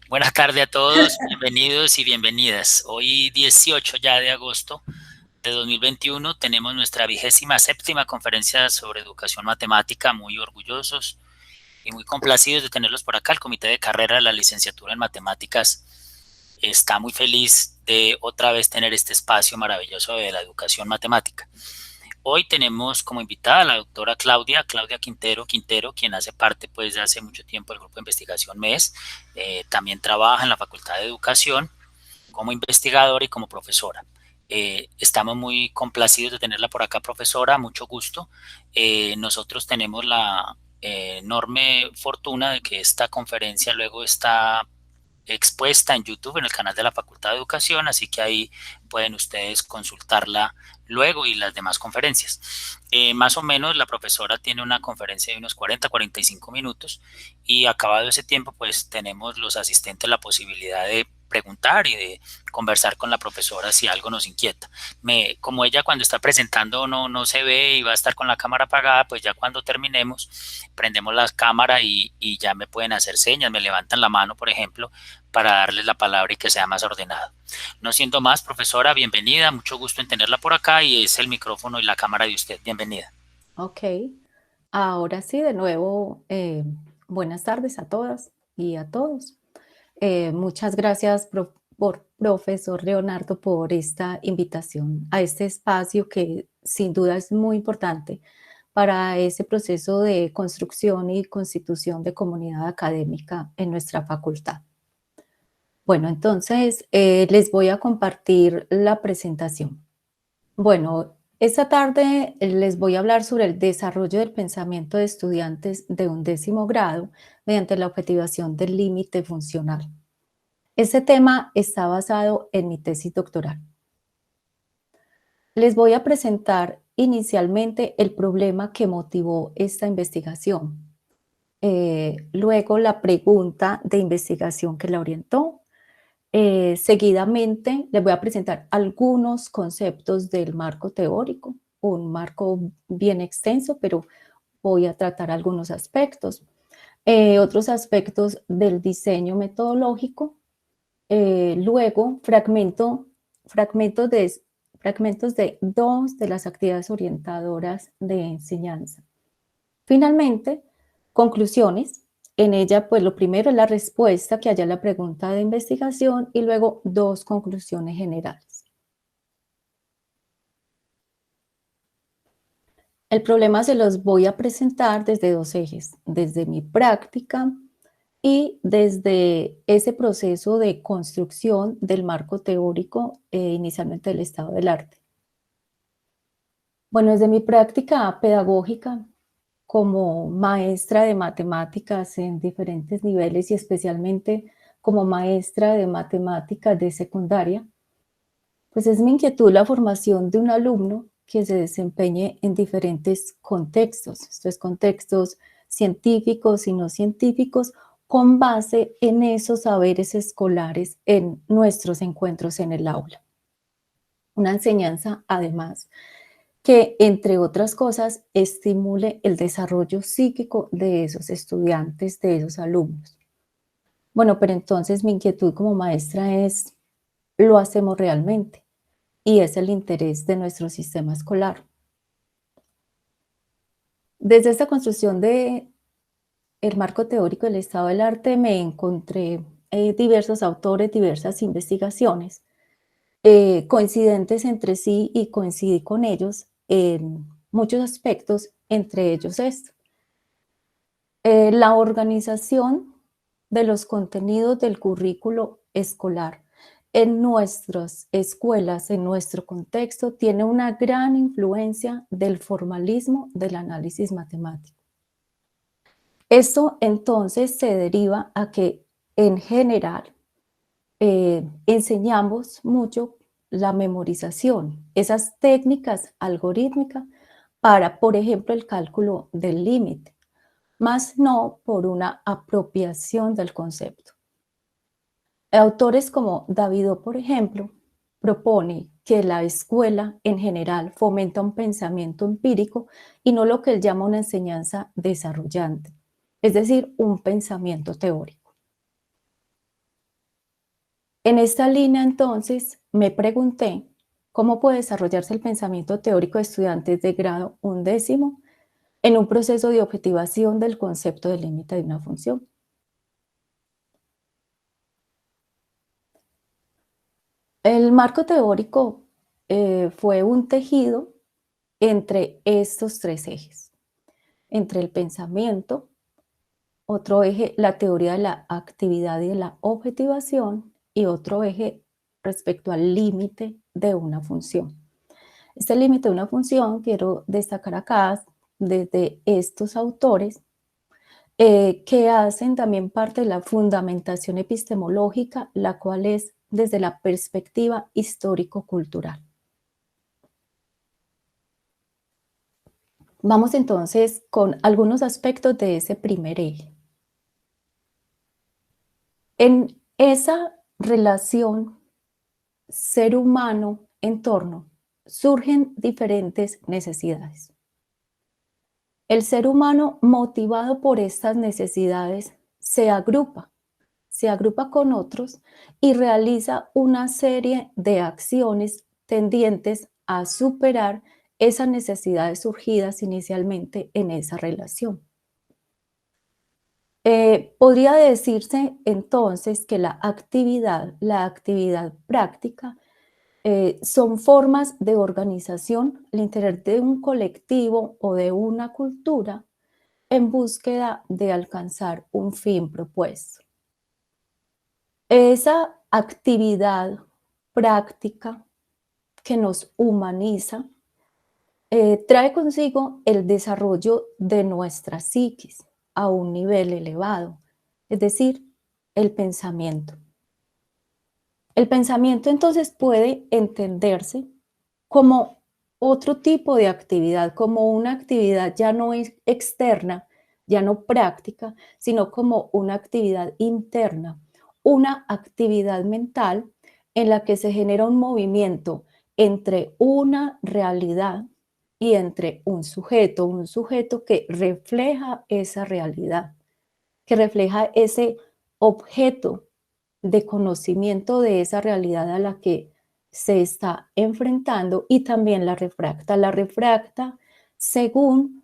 Buenas tardes a todos, bienvenidos y bienvenidas. Hoy 18 ya de agosto de 2021 tenemos nuestra 27ª conferencia sobre educación matemática, muy orgullosos y muy complacidos de tenerlos por acá. El comité de carrera de la licenciatura en matemáticas está muy feliz de otra vez tener este espacio maravilloso de la educación matemática. Hoy tenemos como invitada a la doctora Claudia Quintero, quien hace parte pues de hace mucho tiempo del grupo de investigación MES. También trabaja en la Facultad de Educación como investigadora y como profesora. Estamos muy complacidos de tenerla por acá, profesora, mucho gusto. Nosotros tenemos la enorme fortuna de que esta conferencia luego está expuesta en YouTube en el canal de la Facultad de Educación, así que ahí pueden ustedes consultarla luego y las demás conferencias. Más o menos la profesora tiene una conferencia de unos 40-45 minutos y acabado ese tiempo pues tenemos los asistentes la posibilidad de preguntar y de conversar con la profesora si algo nos inquieta. Como ella cuando está presentando no se ve y va a estar con la cámara apagada, pues ya cuando terminemos prendemos la cámara y ya me pueden hacer señas, me levantan la mano, por ejemplo, para darles la palabra y que sea más ordenado. No siendo más, profesora, bienvenida, mucho gusto en tenerla por acá y es el micrófono y la cámara de usted. Bienvenida. Ok, ahora sí, de nuevo, buenas tardes a todas y a todos. Muchas gracias, profesor Leonardo, por esta invitación a este espacio que sin duda es muy importante para ese proceso de construcción y constitución de comunidad académica en nuestra facultad. Bueno, entonces les voy a compartir la presentación. Bueno, esta tarde les voy a hablar sobre el desarrollo del pensamiento de estudiantes de 11º grado mediante la objetivación del límite funcional. Este tema está basado en mi tesis doctoral. Les voy a presentar inicialmente el problema que motivó esta investigación, luego la pregunta de investigación que la orientó. Seguidamente les voy a presentar algunos conceptos del marco teórico, un marco bien extenso, pero voy a tratar algunos aspectos. Otros aspectos del diseño metodológico. Luego, fragmentos de, fragmentos de dos de las actividades orientadoras de enseñanza. Finalmente, conclusiones. En ella, pues lo primero es la respuesta que haya la pregunta de investigación y luego dos conclusiones generales. El problema se los voy a presentar desde dos ejes, desde mi práctica y desde ese proceso de construcción del marco teórico, inicialmente del estado del arte. Bueno, desde mi práctica pedagógica, como maestra de matemáticas en diferentes niveles y especialmente como maestra de matemáticas de secundaria, pues es mi inquietud la formación de un alumno que se desempeñe en diferentes contextos, estos contextos científicos y no científicos, con base en esos saberes escolares en nuestros encuentros en el aula. Una enseñanza, además, que, entre otras cosas, estimule el desarrollo psíquico de esos estudiantes, de esos alumnos. Bueno, pero entonces mi inquietud como maestra es, ¿lo hacemos realmente? Y es el interés de nuestro sistema escolar. Desde esta construcción de el marco teórico del estado del arte me encontré diversos autores, diversas investigaciones coincidentes entre sí y coincidí con ellos en muchos aspectos, entre ellos esto. La organización de los contenidos del currículo escolar en nuestras escuelas, en nuestro contexto, tiene una gran influencia del formalismo del análisis matemático. Esto entonces se deriva a que en general enseñamos mucho la memorización, esas técnicas algorítmicas para, por ejemplo, el cálculo del límite, más no por una apropiación del concepto. Autores como Davidó, por ejemplo, propone que la escuela en general fomenta un pensamiento empírico y no lo que él llama una enseñanza desarrollante, es decir, un pensamiento teórico. En esta línea, entonces, me pregunté cómo puede desarrollarse el pensamiento teórico de estudiantes de grado undécimo en un proceso de objetivación del concepto de límite de una función. El marco teórico fue un tejido entre estos tres ejes, entre el pensamiento, otro eje, la teoría de la actividad y de la objetivación, y otro eje respecto al límite de una función. Este límite de una función quiero destacar acá desde estos autores que hacen también parte de la fundamentación epistemológica, la cual es desde la perspectiva histórico-cultural. Vamos entonces con algunos aspectos de ese primer eje. En esa relación ser humano-entorno surgen diferentes necesidades. El ser humano, motivado por estas necesidades, se agrupa con otros y realiza una serie de acciones tendientes a superar esas necesidades surgidas inicialmente en esa relación. Podría decirse entonces que la actividad práctica, son formas de organización al interior de un colectivo o de una cultura en búsqueda de alcanzar un fin propuesto. Esa actividad práctica que nos humaniza trae consigo el desarrollo de nuestra psiquis a un nivel elevado, es decir, el pensamiento. El pensamiento entonces puede entenderse como otro tipo de actividad, como una actividad ya no externa, ya no práctica, sino como una actividad interna, una actividad mental en la que se genera un movimiento entre una realidad y entre un sujeto que refleja esa realidad, que refleja ese objeto de conocimiento de esa realidad a la que se está enfrentando, y también la refracta según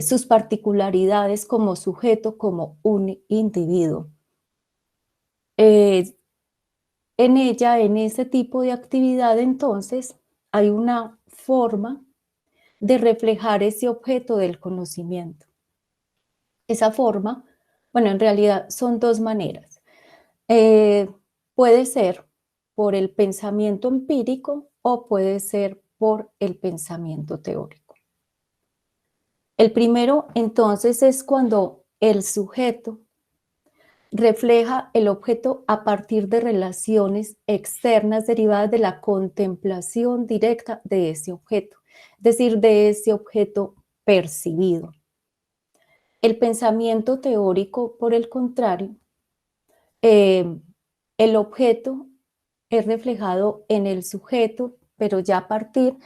sus particularidades como sujeto, como un individuo. En ella, en ese tipo de actividad, entonces, hay una forma de reflejar ese objeto del conocimiento. Esa forma, bueno, en realidad son dos maneras. Eh, Puede ser por el pensamiento empírico o puede ser por el pensamiento teórico. El primero, entonces, es cuando el sujeto refleja el objeto a partir de relaciones externas derivadas de la contemplación directa de ese objeto, es decir, de ese objeto percibido. El pensamiento teórico, por el contrario, eh, el objeto es reflejado en el sujeto, pero ya a partir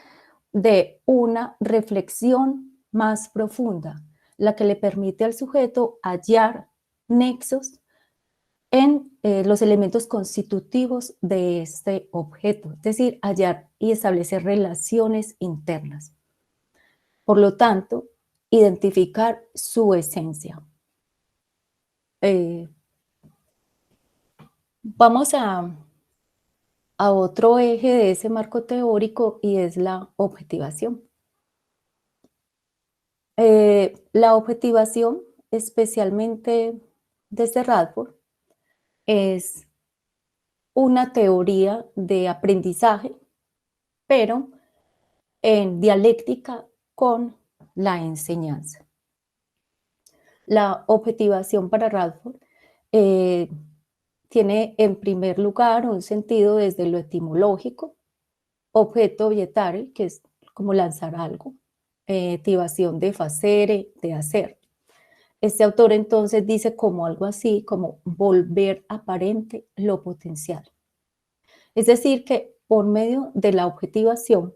de una reflexión más profunda, la que le permite al sujeto hallar nexos en los elementos constitutivos de este objeto, es decir, hallar y establecer relaciones internas. Por lo tanto, identificar su esencia. Vamos a otro eje de ese marco teórico y es la objetivación. La objetivación, especialmente desde Radford, es una teoría de aprendizaje, pero en dialéctica con la enseñanza. La objetivación para Radford eh, tiene en primer lugar un sentido desde lo etimológico, objeto objetare, que es como lanzar algo, activación de facere, de hacer. Este autor entonces dice como algo así, como volver aparente lo potencial. Es decir, que por medio de la objetivación,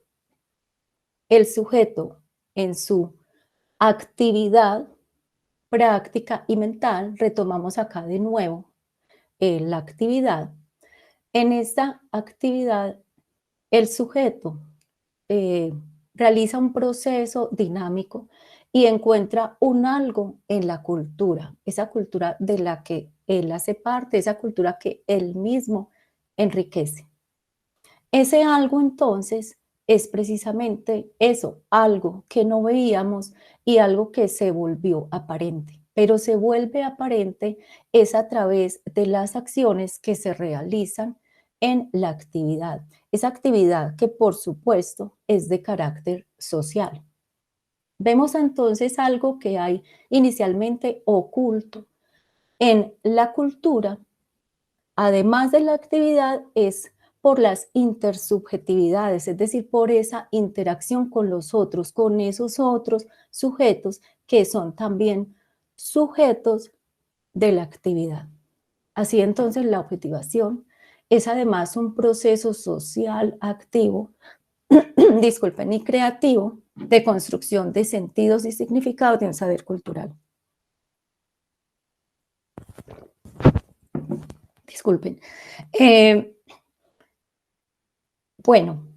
el sujeto en su actividad práctica y mental, retomamos acá de nuevo la actividad, En esta actividad, el sujeto eh, realiza un proceso dinámico y encuentra un algo en la cultura, esa cultura de la que él hace parte, esa cultura que él mismo enriquece. Ese algo entonces es precisamente eso, algo que no veíamos y algo que se volvió aparente, pero se vuelve aparente es a través de las acciones que se realizan en la actividad. Esa actividad que por supuesto es de carácter social. Vemos entonces algo que hay inicialmente oculto en la cultura, además de la actividad, es por las intersubjetividades, es decir, por esa interacción con los otros, con esos otros sujetos que son también sujetos de la actividad. Así entonces la objetivación es además un proceso social activo, disculpen, y creativo de construcción de sentidos y significados de un saber cultural. Disculpen. Bueno,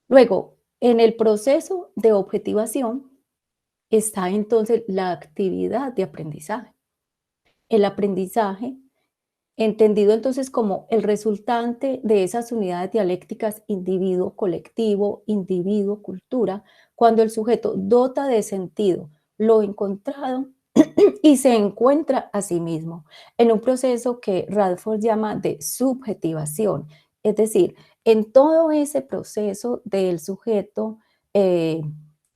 luego, en el proceso de objetivación está entonces la actividad de aprendizaje. El aprendizaje, entendido entonces como el resultante de esas unidades dialécticas individuo-colectivo, individuo-cultura, cuando el sujeto dota de sentido lo encontrado y se encuentra a sí mismo en un proceso que Radford llama de subjetivación, es decir, en todo ese proceso del sujeto eh,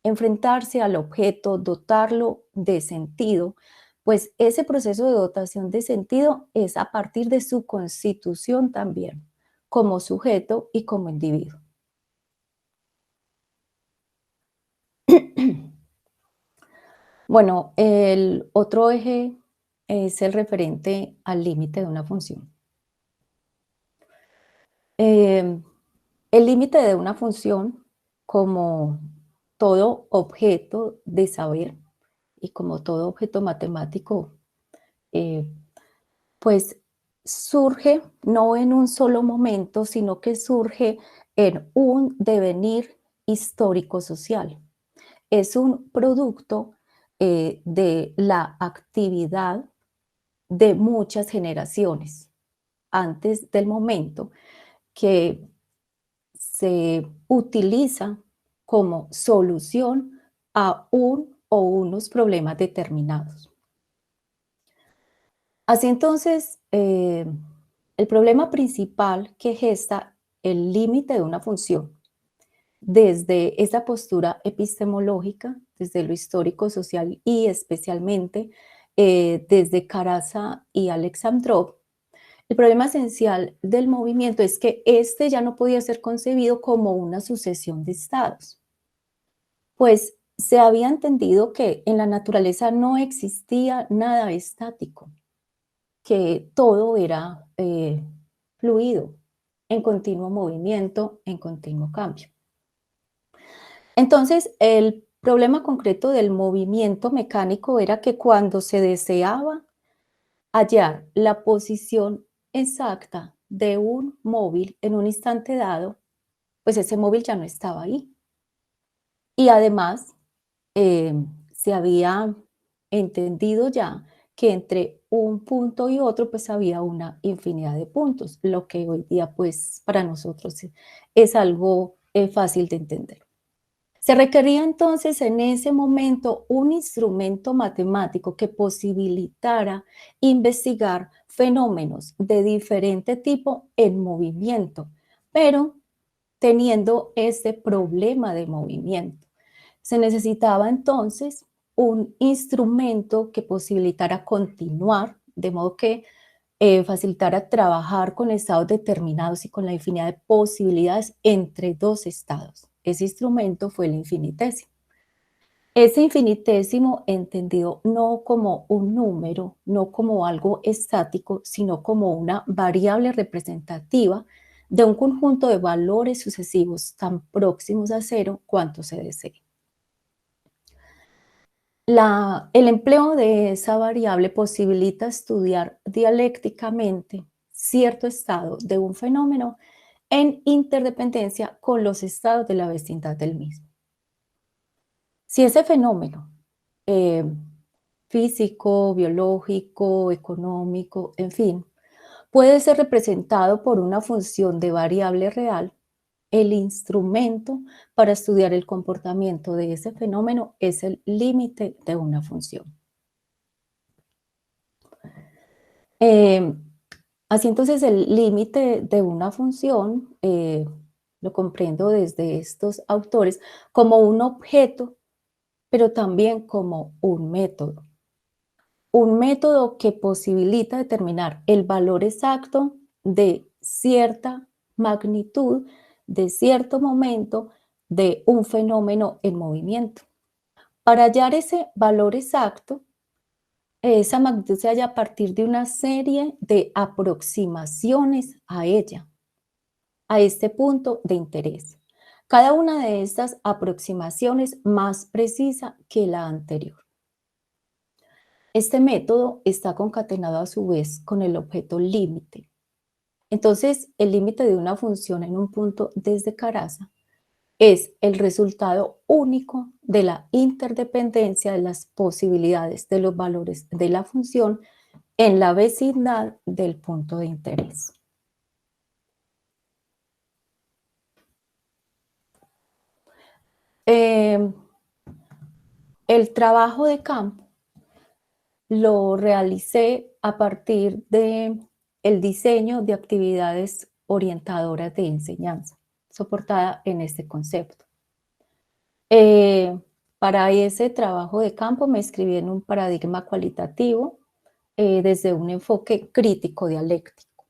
enfrentarse al objeto, dotarlo de sentido, pues ese proceso de dotación de sentido es a partir de su constitución también, como sujeto y como individuo. Bueno, el otro eje es el referente al límite de una función. Em, el límite de una función, como todo objeto de saber y como todo objeto matemático, eh, pues surge no en un solo momento, sino que surge en un devenir histórico-social. Es un producto de la actividad de muchas generaciones antes del momento que se utiliza como solución a un o unos problemas determinados. Así entonces, el problema principal que gesta el límite de una función desde esa postura epistemológica, desde lo histórico, social y especialmente desde Caraza y Alexandrov, el problema esencial del movimiento es que este ya no podía ser concebido como una sucesión de estados, pues se había entendido que en la naturaleza no existía nada estático, que todo era fluido, en continuo movimiento, en continuo cambio. Entonces, el problema concreto del movimiento mecánico era que cuando se deseaba hallar la posición exacta de un móvil en un instante dado, pues ese móvil ya no estaba ahí. Y además, se había entendido ya que entre un punto y otro, pues había una infinidad de puntos, lo que hoy día, pues para nosotros es algo fácil de entender. Se requería entonces en ese momento un instrumento matemático que posibilitara investigar fenómenos de diferente tipo en movimiento, pero teniendo este problema de movimiento. Se necesitaba entonces un instrumento que posibilitara continuar, de modo que facilitara trabajar con estados determinados y con la infinidad de posibilidades entre dos estados. Ese instrumento fue el infinitésimo. Ese infinitésimo entendido no como un número, no como algo estático, sino como una variable representativa de un conjunto de valores sucesivos tan próximos a cero cuanto se desee. El empleo de esa variable posibilita estudiar dialécticamente cierto estado de un fenómeno en interdependencia con los estados de la vecindad del mismo. Si ese fenómeno eh, físico, biológico, económico, en fin, puede ser representado por una función de variable real, el instrumento para estudiar el comportamiento de ese fenómeno es el límite de una función. Eh, Así entonces el límite de una función lo comprendo desde estos autores como un objeto, pero también como un método. Un método que posibilita determinar el valor exacto de cierta magnitud, de cierto momento, de un fenómeno en movimiento. Para hallar ese valor exacto, esa magnitud se halla a partir de una serie de aproximaciones a ella, a este punto de interés. Cada una de estas aproximaciones más precisa que la anterior. Este método está concatenado a su vez con el objeto límite. Entonces, el límite de una función en un punto desde Caraza es el resultado único de la interdependencia de las posibilidades de los valores de la función en la vecindad del punto de interés. Eh, el trabajo de campo lo realicé a partir de el diseño de actividades orientadoras de enseñanza, soportada en este concepto. Para ese trabajo de campo me escribí en un paradigma cualitativo desde un enfoque crítico dialéctico.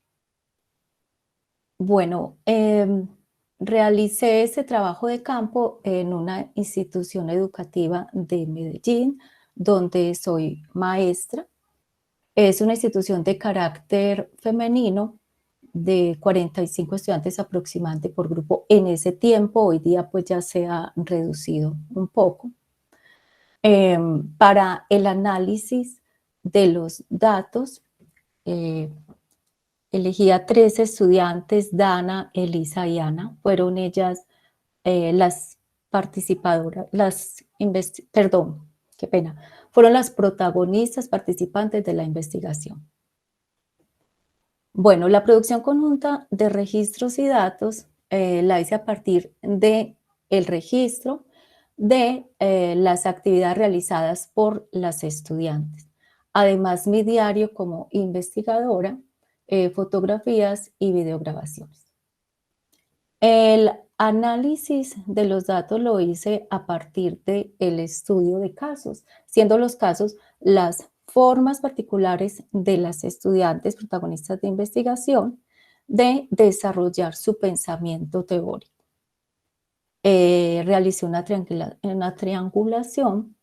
Bueno, realicé ese trabajo de campo en una institución educativa de Medellín, donde soy maestra. Es una institución de carácter femenino de 45 estudiantes aproximadamente por grupo en ese tiempo. Hoy día pues ya se ha reducido un poco. Para el análisis de los datos, elegí a 3 estudiantes, Dana, Elisa y Ana. Fueron ellas las participadoras, perdón, qué pena, fueron las protagonistas participantes de la investigación. Bueno, la producción conjunta de registros y datos la hice a partir de el registro de las actividades realizadas por las estudiantes. Además, mi diario como investigadora, fotografías y videograbaciones. El análisis de los datos lo hice a partir del estudio de casos, siendo los casos las formas particulares de las estudiantes protagonistas de investigación de desarrollar su pensamiento teórico. Realicé una triangulación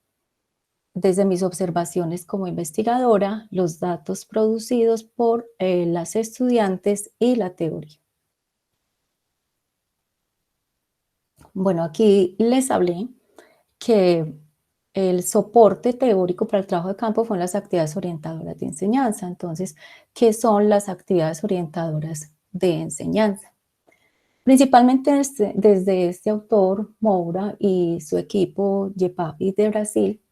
desde mis observaciones como investigadora, los datos producidos por las estudiantes y la teoría. Bueno, aquí les hablé que el soporte teórico para el trabajo de campo fueron las actividades orientadoras de enseñanza. Entonces, ¿qué son las actividades orientadoras de enseñanza? Principalmente desde este autor, Moura, y su equipo, YEPAPI de Brasil,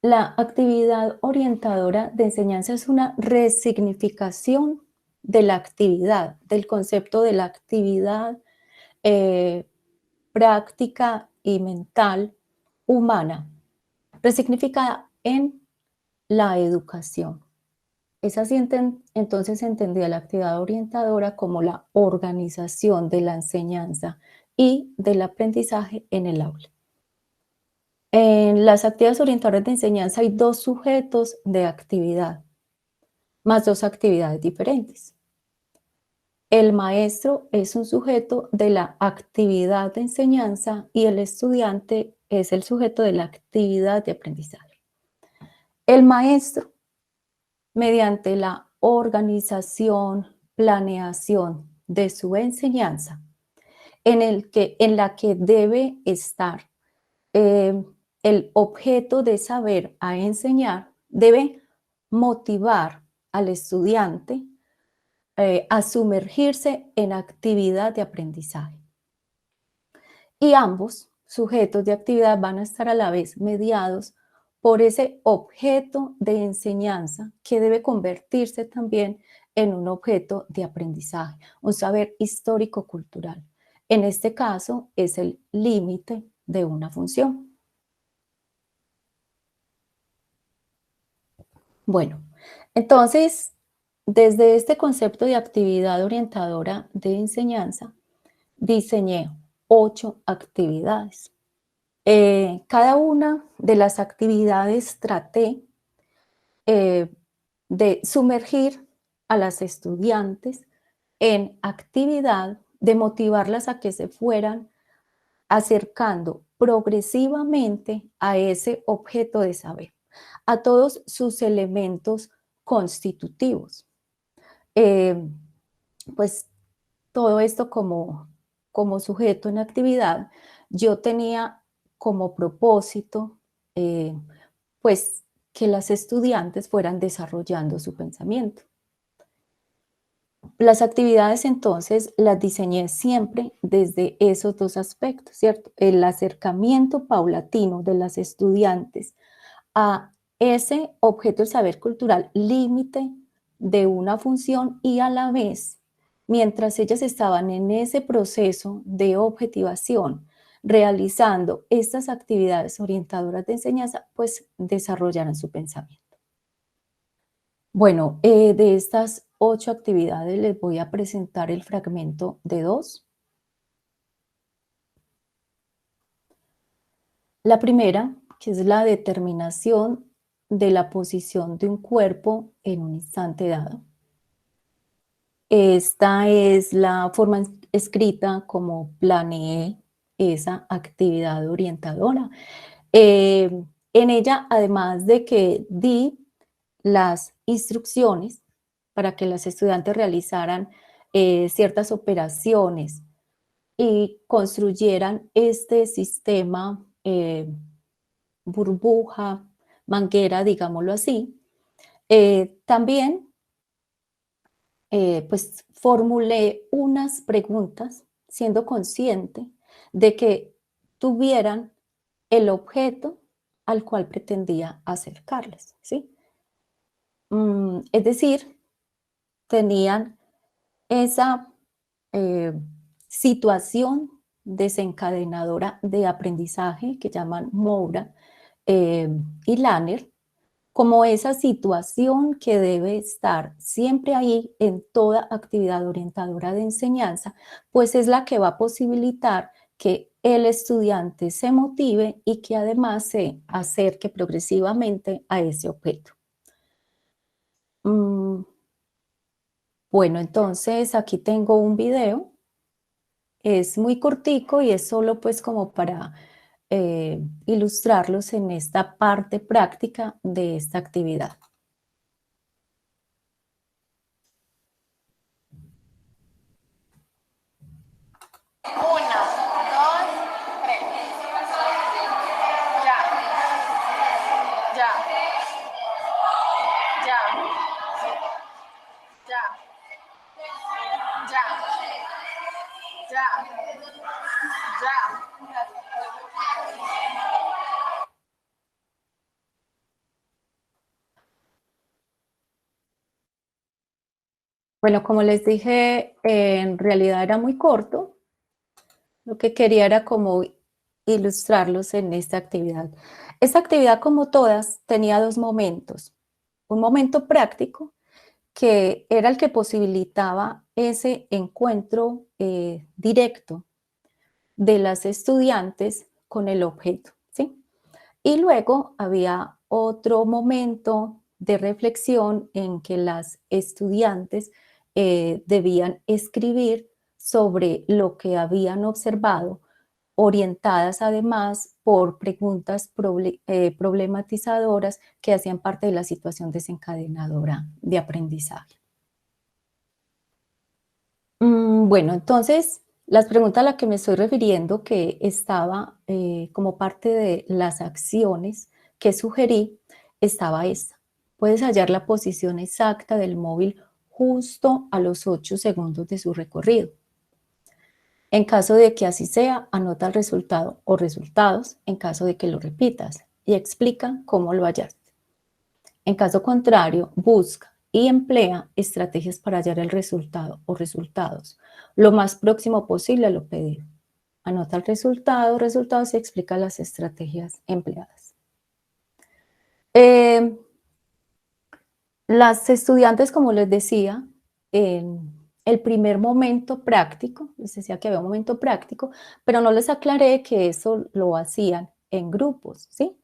la actividad orientadora de enseñanza es una resignificación de la actividad, del concepto de la actividad práctica y mental humana, resignificada en la educación. Es así entonces entendida la actividad orientadora como la organización de la enseñanza y del aprendizaje en el aula. En las actividades orientadoras de enseñanza hay 2 sujetos de actividad, más 2 actividades diferentes. El maestro es un sujeto de la actividad de enseñanza y el estudiante es el sujeto de la actividad de aprendizaje. El maestro, mediante la organización, planeación de su enseñanza, en la que debe estar el objeto de saber a enseñar, debe motivar al estudiante a sumergirse en actividad de aprendizaje. Y ambos sujetos de actividad van a estar a la vez mediados por ese objeto de enseñanza que debe convertirse también en un objeto de aprendizaje, un saber histórico-cultural. En este caso es el límite de una función. Bueno, entonces, desde este concepto de actividad orientadora de enseñanza, diseñé 8 actividades. Cada una de las actividades traté de sumergir a las estudiantes en actividad, de motivarlas a que se fueran acercando progresivamente a ese objeto de saber, a todos sus elementos constitutivos. Eh, pues todo esto como sujeto en actividad, yo tenía como propósito, pues, que las estudiantes fueran desarrollando su pensamiento. Las actividades entonces las diseñé siempre desde esos dos aspectos, ¿cierto? El acercamiento paulatino de las estudiantes a ese objeto del saber cultural, límite de una función y a la vez, mientras ellas estaban en ese proceso de objetivación, realizando estas actividades orientadoras de enseñanza, pues desarrollaron su pensamiento. Bueno, de estas 8 actividades les voy a presentar el fragmento de 2. La primera, que es la determinación de la posición de un cuerpo en un instante dado. Esta es la forma escrita como planeé esa actividad orientadora. En ella, además de que di las instrucciones para que las estudiantes realizaran ciertas operaciones y construyeran este sistema burbuja, manguera, digámoslo así. También, pues, formulé unas preguntas siendo consciente de que tuvieran el objeto al cual pretendía acercarles, ¿sí? Es decir, tenían esa situación desencadenadora de aprendizaje que llaman Moura y Lanner, como esa situación que debe estar siempre ahí en toda actividad orientadora de enseñanza, pues es la que va a posibilitar que el estudiante se motive y que además se acerque progresivamente a ese objeto. Bueno, entonces aquí tengo un video. Es muy cortico y es solo pues como para ilustrarlos en esta parte práctica de esta actividad. Uno, dos, tres. Ya, ya, ya, ya, ya, ya, ya. Bueno, como les dije, en realidad era muy corto. Lo que quería era como ilustrarlos en esta actividad. Esta actividad, como todas, tenía dos momentos. Un momento práctico, que era el que posibilitaba ese encuentro directo de las estudiantes con el objeto, ¿sí? Y luego había otro momento de reflexión en que las estudiantes debían escribir sobre lo que habían observado, orientadas además por preguntas problematizadoras que hacían parte de la situación desencadenadora de aprendizaje. Bueno, entonces, las preguntas a las que me estoy refiriendo, que estaba como parte de las acciones que sugerí, estaba esta. puedes hallar la posición exacta del móvil justo a los 8 segundos de su recorrido. En caso de que así sea, anota el resultado o resultados en caso de que lo repitas y explica cómo lo hallaste. En caso contrario, busca y emplea estrategias para hallar el resultado o resultados lo más próximo posible a lo pedido. Anota el resultado, resultados y explica las estrategias empleadas. Las estudiantes, como les decía, en el primer momento práctico, les decía que había un momento práctico, pero no les aclaré que eso lo hacían en grupos, ¿sí?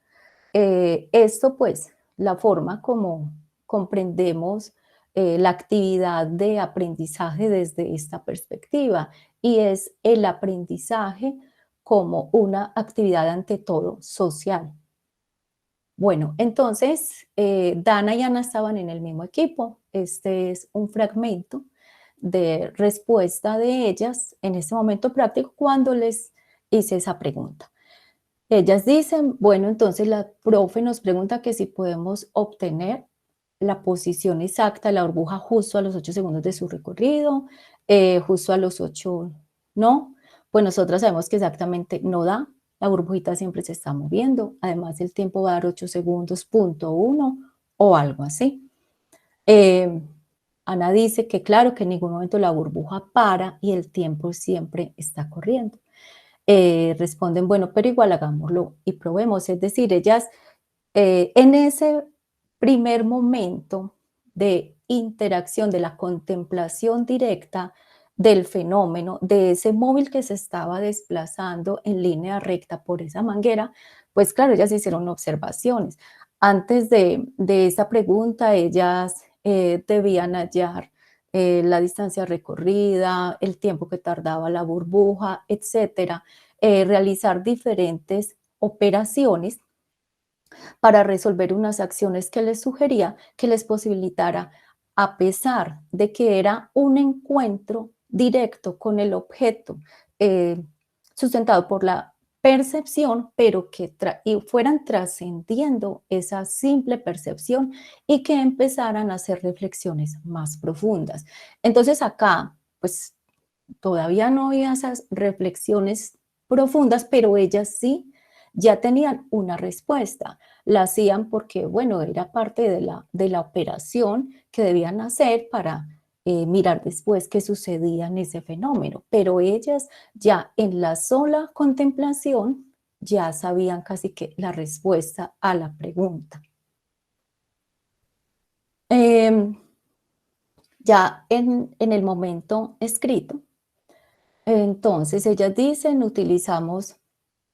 Esto, pues, la forma como comprendemos la actividad de aprendizaje desde esta perspectiva, y es el aprendizaje como una actividad ante todo social. Bueno, entonces, Dana y Ana estaban en el mismo equipo. Este es un fragmento de respuesta de ellas en ese momento práctico cuando les hice esa pregunta. Ellas dicen, bueno, entonces la profe nos pregunta que si podemos obtener la posición exacta de la burbuja justo a los 8 segundos de su recorrido, justo a los 8 no. Pues nosotras sabemos que exactamente no da, la burbujita siempre se está moviendo, además el tiempo va a dar 8 segundos, punto 1 o algo así. Ana dice que claro, que en ningún momento la burbuja para y el tiempo siempre está corriendo. Responden, bueno, pero igual hagámoslo y probemos. Es decir, ellas en ese primer momento de interacción, de la contemplación directa del fenómeno, de ese móvil que se estaba desplazando en línea recta por esa manguera, pues claro, ellas hicieron observaciones. Antes de esa pregunta, ellas debían hallar la distancia recorrida, el tiempo que tardaba la burbuja, etcétera, realizar diferentes operaciones para resolver unas acciones que les sugería que les posibilitara, a pesar de que era un encuentro directo con el objeto, sustentado por la percepción, pero que fueran trascendiendo esa simple percepción y que empezaran a hacer reflexiones más profundas. Entonces acá, pues todavía no había esas reflexiones profundas, pero ellas sí ya tenían una respuesta. La hacían porque, bueno, era parte de la operación que debían hacer para mirar después qué sucedía en ese fenómeno. Pero ellas ya en la sola contemplación ya sabían casi que la respuesta a la pregunta. Ya en el momento escrito, entonces ellas dicen, utilizamos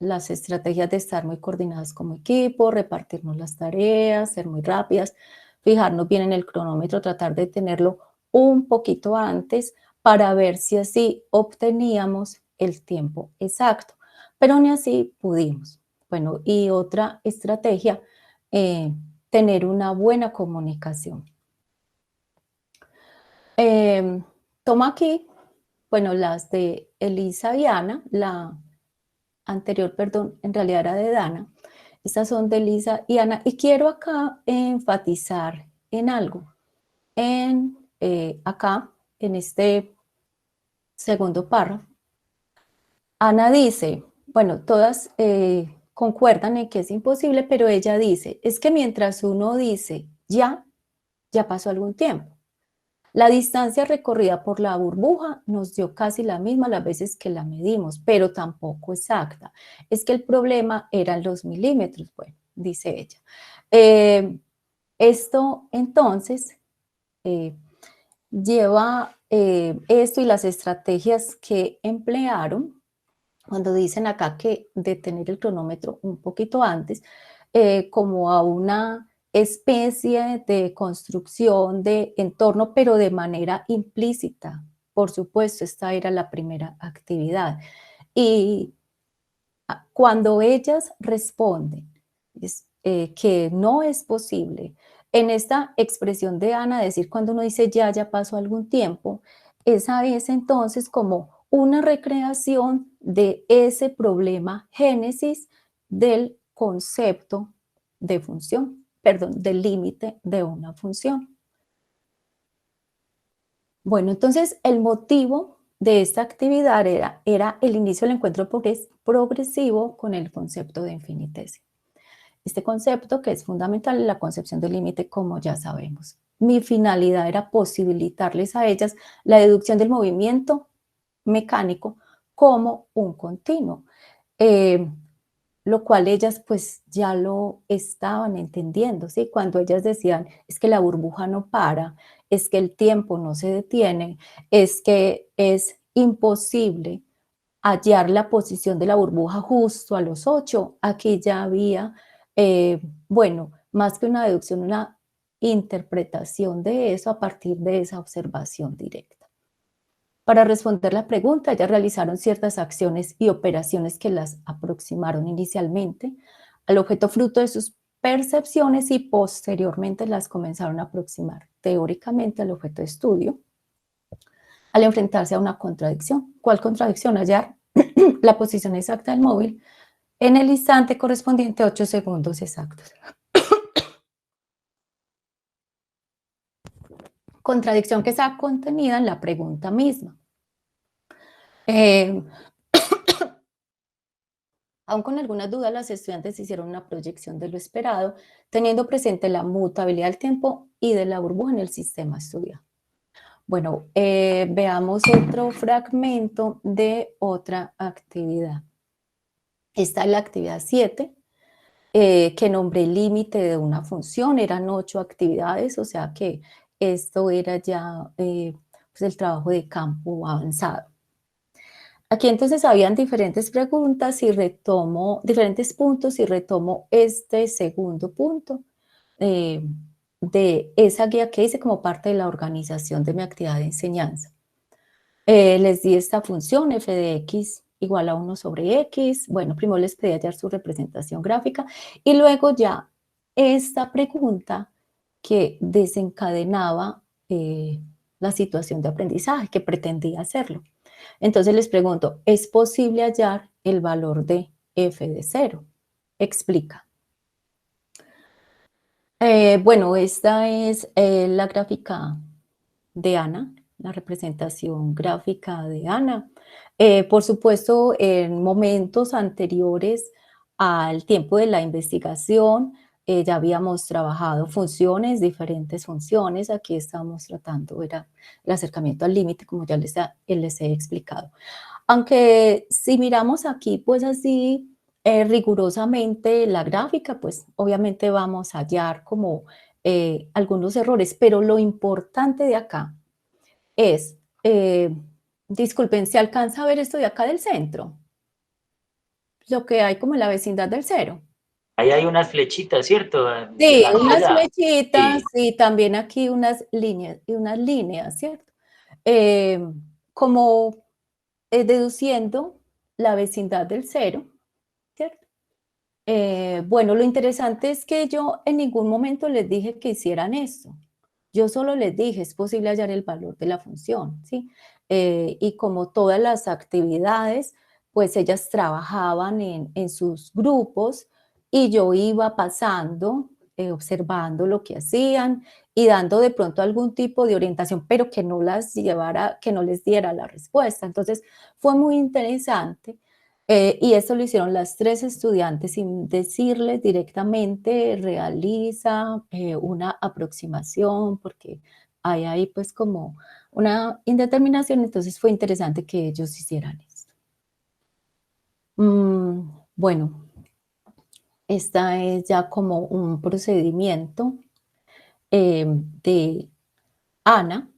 las estrategias de estar muy coordinadas como equipo, repartirnos las tareas, ser muy rápidas, fijarnos bien en el cronómetro, tratar de tenerlo un poquito antes para ver si así obteníamos el tiempo exacto, pero ni así pudimos. Bueno, y otra estrategia, tener una buena comunicación. Toma aquí, bueno, las de Elisa y Ana, la anterior, perdón, en realidad era de Dana. Estas son de Elisa y Ana. Y quiero acá enfatizar en algo. Acá, en este segundo párrafo, Ana dice, bueno, todas concuerdan en que es imposible, pero ella dice, es que mientras uno dice ya pasó algún tiempo. La distancia recorrida por la burbuja nos dio casi la misma las veces que la medimos, pero tampoco exacta. Es que el problema eran los milímetros, bueno, dice ella. Esto entonces lleva esto y las estrategias que emplearon cuando dicen acá que detener el cronómetro un poquito antes, como a una especie de construcción de entorno, pero de manera implícita. Por supuesto, esta era la primera actividad. Y cuando ellas responden que no es posible, en esta expresión de Ana, decir cuando uno dice ya pasó algún tiempo, esa es entonces como una recreación de ese problema génesis del concepto de función. perdón, del límite de una función. Bueno, entonces el motivo de esta actividad era el inicio del encuentro progresivo con el concepto de infinitesimal. Este concepto que es fundamental en la concepción del límite, como ya sabemos. Mi finalidad era posibilitarles a ellas la deducción del movimiento mecánico como un continuo, lo cual ellas pues ya lo estaban entendiendo, ¿sí? Cuando ellas decían, es que la burbuja no para, es que el tiempo no se detiene, es que es imposible hallar la posición de la burbuja justo a los 8, aquí ya había, bueno, más que una deducción, una interpretación de eso a partir de esa observación directa. Para responder la pregunta, ellas realizaron ciertas acciones y operaciones que las aproximaron inicialmente al objeto fruto de sus percepciones y posteriormente las comenzaron a aproximar teóricamente al objeto de estudio al enfrentarse a una contradicción. ¿Cuál contradicción? Hallar la posición exacta del móvil en el instante correspondiente a 8 segundos exactos. Contradicción que está contenida en la pregunta misma. Aún con algunas dudas, las estudiantes hicieron una proyección de lo esperado, teniendo presente la mutabilidad del tiempo y de la burbuja en el sistema estudiado. Bueno, veamos otro fragmento de otra actividad. Esta es la actividad 7, que nombré límite de una función. Eran 8 actividades, o sea que esto era ya pues el trabajo de campo avanzado. Aquí entonces habían diferentes preguntas y retomo, diferentes puntos y retomo este segundo punto de esa guía que hice como parte de la organización de mi actividad de enseñanza. Les di esta función f de x igual a 1 sobre x. Bueno, primero les pedí hallar su representación gráfica y luego ya esta pregunta que desencadenaba la situación de aprendizaje que pretendía hacerlo. Entonces les pregunto, ¿es posible hallar el valor de f de 0? Explica. Bueno, esta es la gráfica de Ana, la representación gráfica de Ana. Por supuesto, en momentos anteriores al tiempo de la investigación, ya habíamos trabajado funciones, diferentes funciones. Aquí estamos tratando, era el acercamiento al límite, como ya les he explicado. Aunque si miramos aquí, pues así rigurosamente la gráfica, pues obviamente vamos a hallar como algunos errores, pero lo importante de acá es, disculpen, ¿se alcanza a ver esto de acá del centro? Lo que hay como en la vecindad del 0. Ahí hay unas flechitas, ¿cierto? Sí, Aquí unas allá. flechitas Sí. y también aquí unas líneas, ¿cierto? Como deduciendo la vecindad del 0, ¿cierto? Bueno, lo interesante es que yo en ningún momento les dije que hicieran esto. Yo solo les dije, es posible hallar el valor de la función, ¿sí? Y como todas las actividades, pues ellas trabajaban en sus grupos y yo iba pasando, observando lo que hacían y dando de pronto algún tipo de orientación, pero que no las llevara, que no les diera la respuesta. Entonces, fue muy interesante. Y eso lo hicieron las 3 estudiantes sin decirles directamente, realiza una aproximación, porque hay ahí pues como una indeterminación, entonces fue interesante que ellos hicieran esto. Bueno, esta es ya como un procedimiento de Ana,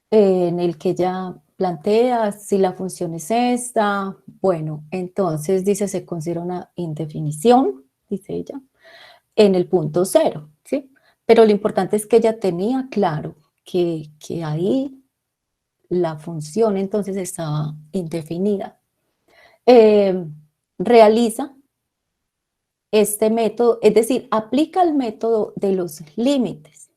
en el que ella plantea si la función es esta. Bueno, entonces dice, se considera una indefinición, dice ella, en el punto 0, ¿sí? Pero lo importante es que ella tenía claro que ahí la función entonces estaba indefinida. Realiza este método, es decir, aplica el método de los límites.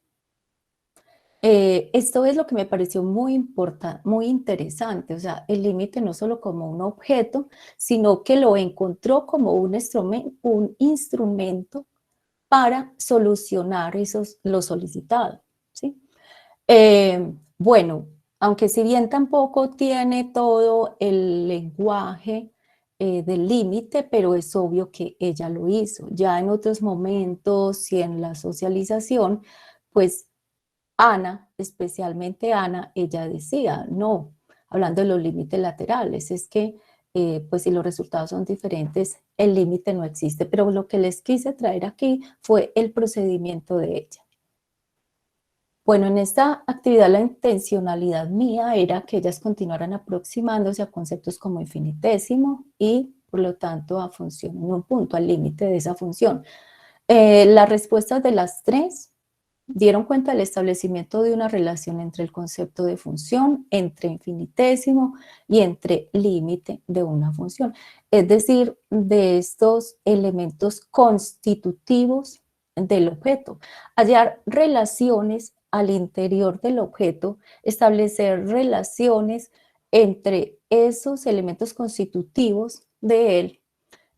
Esto es lo que me pareció muy importante, muy interesante, o sea, el límite no solo como un objeto, sino que lo encontró como un instrumento para solucionar lo solicitado, ¿sí? Bueno, aunque si bien tampoco tiene todo el lenguaje del límite, pero es obvio que ella lo hizo. Ya en otros momentos y en la socialización, pues Ana, especialmente Ana, ella decía, no, hablando de los límites laterales, es que pues si los resultados son diferentes, el límite no existe. Pero lo que les quise traer aquí fue el procedimiento de ella. Bueno, en esta actividad la intencionalidad mía era que ellas continuaran aproximándose a conceptos como infinitésimo y, por lo tanto, a función en un punto, al límite de esa función. Las respuestas de las tres dieron cuenta del establecimiento de una relación entre el concepto de función, entre infinitésimo y entre límite de una función. Es decir, de estos elementos constitutivos del objeto. Hallar relaciones al interior del objeto, establecer relaciones entre esos elementos constitutivos de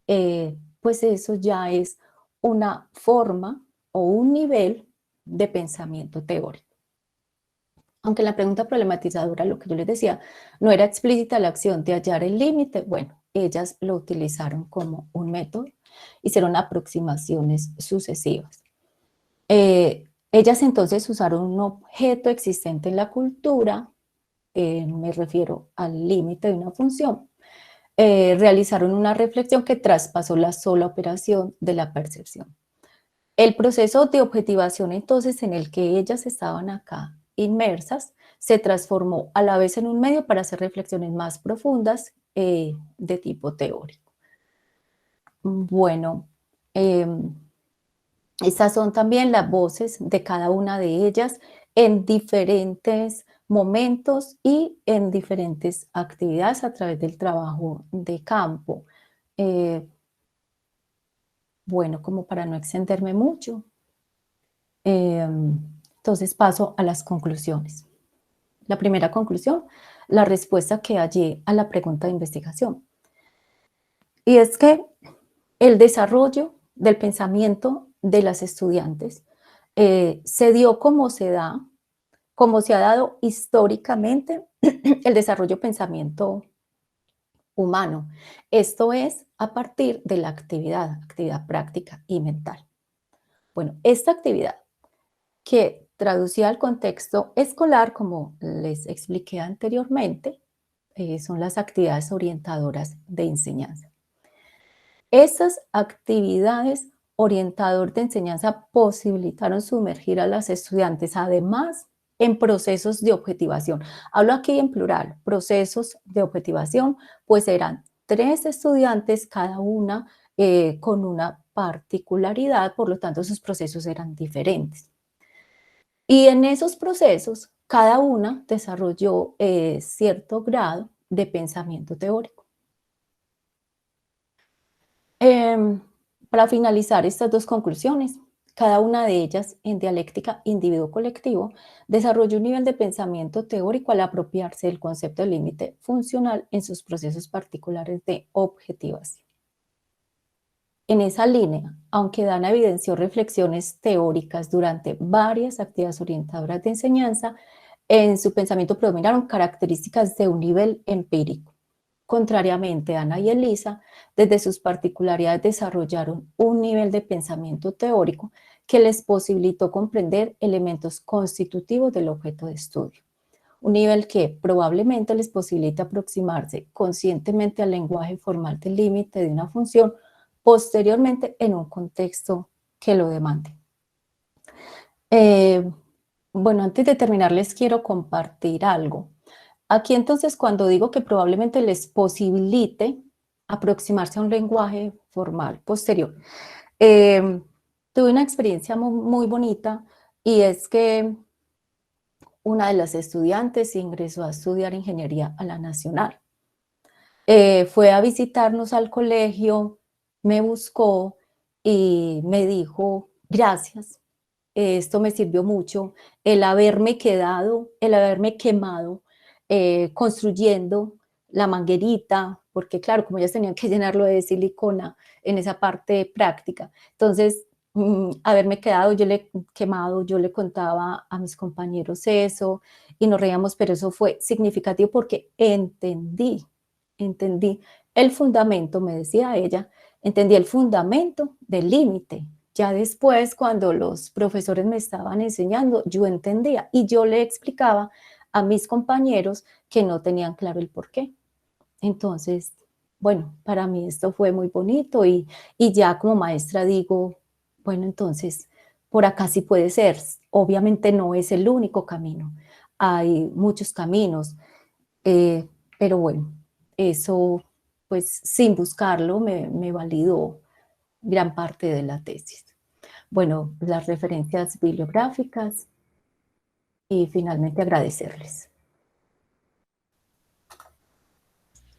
él, pues eso ya es una forma o un nivel de pensamiento teórico. Aunque la pregunta problematizadora, lo que yo les decía, no era explícita la acción de hallar el límite, bueno, ellas lo utilizaron como un método, hicieron aproximaciones sucesivas. Ellas entonces usaron un objeto existente en la cultura, me refiero al límite de una función, realizaron una reflexión que traspasó la sola operación de la percepción. El proceso de objetivación entonces en el que ellas estaban acá inmersas se transformó a la vez en un medio para hacer reflexiones más profundas de tipo teórico. Bueno, estas son también las voces de cada una de ellas en diferentes momentos y en diferentes actividades a través del trabajo de campo. Bueno, como para no extenderme mucho, entonces paso a las conclusiones. La primera conclusión, la respuesta que hallé a la pregunta de investigación. Y es que el desarrollo del pensamiento de las estudiantes se dio como se da, como se ha dado históricamente el desarrollo del pensamiento humano. Esto es a partir de la actividad práctica y mental. Bueno, esta actividad que traducida al contexto escolar, como les expliqué anteriormente, son las actividades orientadoras de enseñanza. Esas actividades orientadoras de enseñanza posibilitaron sumergir a las estudiantes, además, en procesos de objetivación. Hablo aquí en plural, procesos de objetivación, pues eran 3 estudiantes, cada una con una particularidad, por lo tanto, sus procesos eran diferentes. Y en esos procesos, cada una desarrolló cierto grado de pensamiento teórico. Para finalizar estas dos conclusiones, cada una de ellas en dialéctica individuo-colectivo desarrolló un nivel de pensamiento teórico al apropiarse del concepto de límite funcional en sus procesos particulares de objetivación. En esa línea, aunque Dana evidenció reflexiones teóricas durante varias actividades orientadoras de enseñanza, en su pensamiento predominaron características de un nivel empírico. Contrariamente, Ana y Elisa, desde sus particularidades desarrollaron un nivel de pensamiento teórico que les posibilitó comprender elementos constitutivos del objeto de estudio. Un nivel que probablemente les posibilita aproximarse conscientemente al lenguaje formal del límite de una función posteriormente en un contexto que lo demande. Bueno, antes de terminar les quiero compartir algo. Aquí entonces cuando digo que probablemente les posibilite aproximarse a un lenguaje formal posterior, tuve una experiencia muy bonita y es que una de las estudiantes ingresó a estudiar ingeniería a la Nacional. Fue a visitarnos al colegio, me buscó y me dijo, gracias, esto me sirvió mucho, el haberme quemado construyendo la manguerita, porque claro, como ellas tenían que llenarlo de silicona en esa parte práctica. Entonces haberme quedado, yo le contaba a mis compañeros eso y nos reíamos, pero eso fue significativo porque entendí el fundamento, me decía ella, entendí el fundamento del límite. Ya después, cuando los profesores me estaban enseñando, yo entendía y yo le explicaba a mis compañeros que no tenían claro el porqué. Entonces, bueno, para mí esto fue muy bonito y ya como maestra digo, bueno, entonces, por acá sí puede ser. Obviamente no es el único camino, hay muchos caminos, eh, pero bueno, eso, pues sin buscarlo, me validó gran parte de la tesis. Bueno, las referencias bibliográficas y finalmente agradecerles.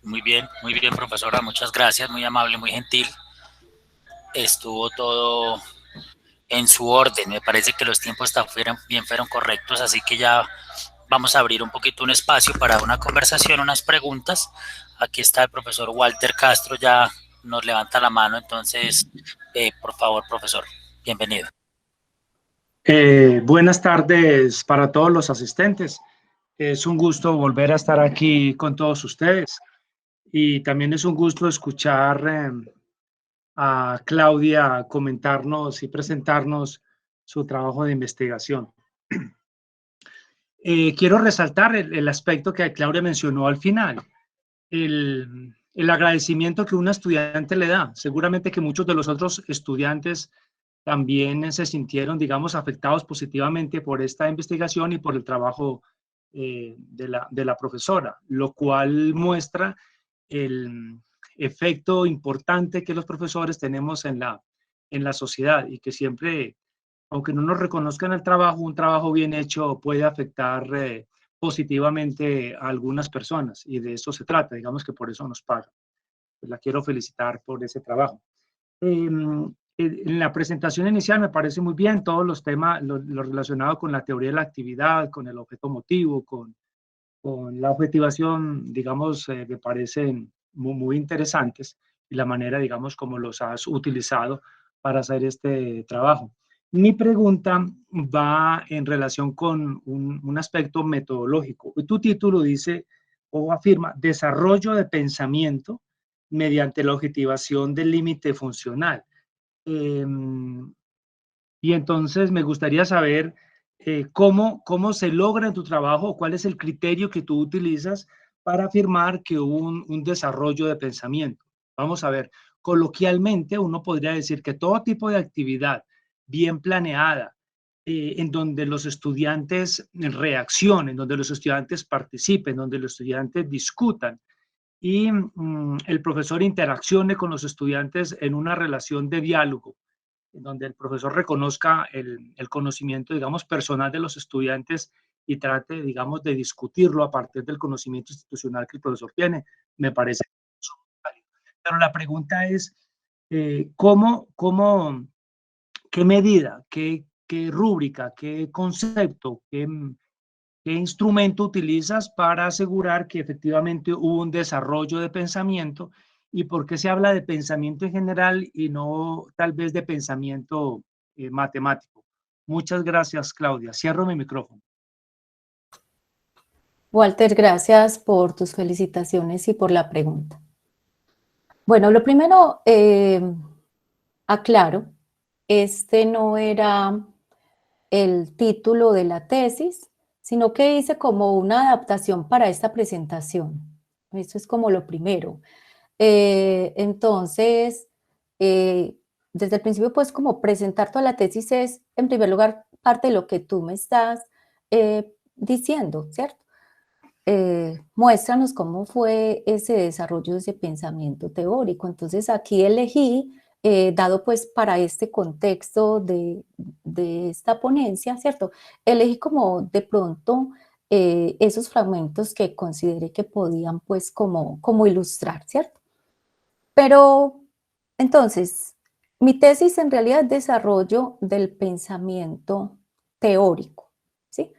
Muy bien, profesora, muchas gracias, muy amable, muy gentil. Estuvo todo en su orden, me parece que los tiempos fueron correctos, así que ya vamos a abrir un poquito un espacio para una conversación, unas preguntas. Aquí está el profesor Walter Castro, ya nos levanta la mano, entonces, por favor, profesor, bienvenido. Buenas tardes para todos los asistentes. Es un gusto volver a estar aquí con todos ustedes y también es un gusto escuchar a Claudia comentarnos y presentarnos su trabajo de investigación. Quiero resaltar el aspecto que Claudia mencionó al final, el agradecimiento que un estudiante le da. Seguramente que muchos de los otros estudiantes también se sintieron, digamos, afectados positivamente por esta investigación y por el trabajo de la profesora, lo cual muestra el efecto importante que los profesores tenemos en la sociedad y que siempre, aunque no nos reconozcan el trabajo, un trabajo bien hecho puede afectar positivamente a algunas personas y de eso se trata, digamos que por eso nos pagan. Pues la quiero felicitar por ese trabajo. En la presentación inicial me parece muy bien todos los temas, lo relacionado con la teoría de la actividad, con el objeto motivo, con la objetivación, digamos, me parecen muy interesantes y la manera, digamos, como los has utilizado para hacer este trabajo. Mi pregunta va en relación con un aspecto metodológico. Tu título dice o afirma desarrollo de pensamiento mediante la objetivación del límite funcional. Y entonces me gustaría saber cómo se logra en tu trabajo, cuál es el criterio que tú utilizas para afirmar que hubo un desarrollo de pensamiento. Vamos a ver, coloquialmente uno podría decir que todo tipo de actividad bien planeada, en donde los estudiantes reaccionen, donde los estudiantes participen, donde los estudiantes discutan y el profesor interaccione con los estudiantes en una relación de diálogo en donde el profesor reconozca el conocimiento, digamos, personal de los estudiantes y trate, digamos, de discutirlo a partir del conocimiento institucional que el profesor tiene, me parece. Pero la pregunta es, ¿qué medida, qué rúbrica, qué concepto, qué instrumento utilizas para asegurar que efectivamente hubo un desarrollo de pensamiento y por qué se habla de pensamiento en general y no tal vez de pensamiento matemático? Muchas gracias, Claudia. Cierro mi micrófono. Walter, gracias por tus felicitaciones y por la pregunta. Bueno, lo primero, aclaro, este no era el título de la tesis, sino que hice como una adaptación para esta presentación. Eso es como lo primero. Entonces, desde el principio, pues como presentar toda la tesis es, en primer lugar, parte de lo que tú me estás diciendo, ¿cierto? Muéstranos cómo fue ese desarrollo de ese pensamiento teórico. Entonces, aquí elegí, dado pues para este contexto de esta ponencia, ¿cierto? Elegí como de pronto esos fragmentos que consideré que podían pues como ilustrar, ¿cierto? Pero entonces, mi tesis en realidad es desarrollo del pensamiento teórico, ¿sí?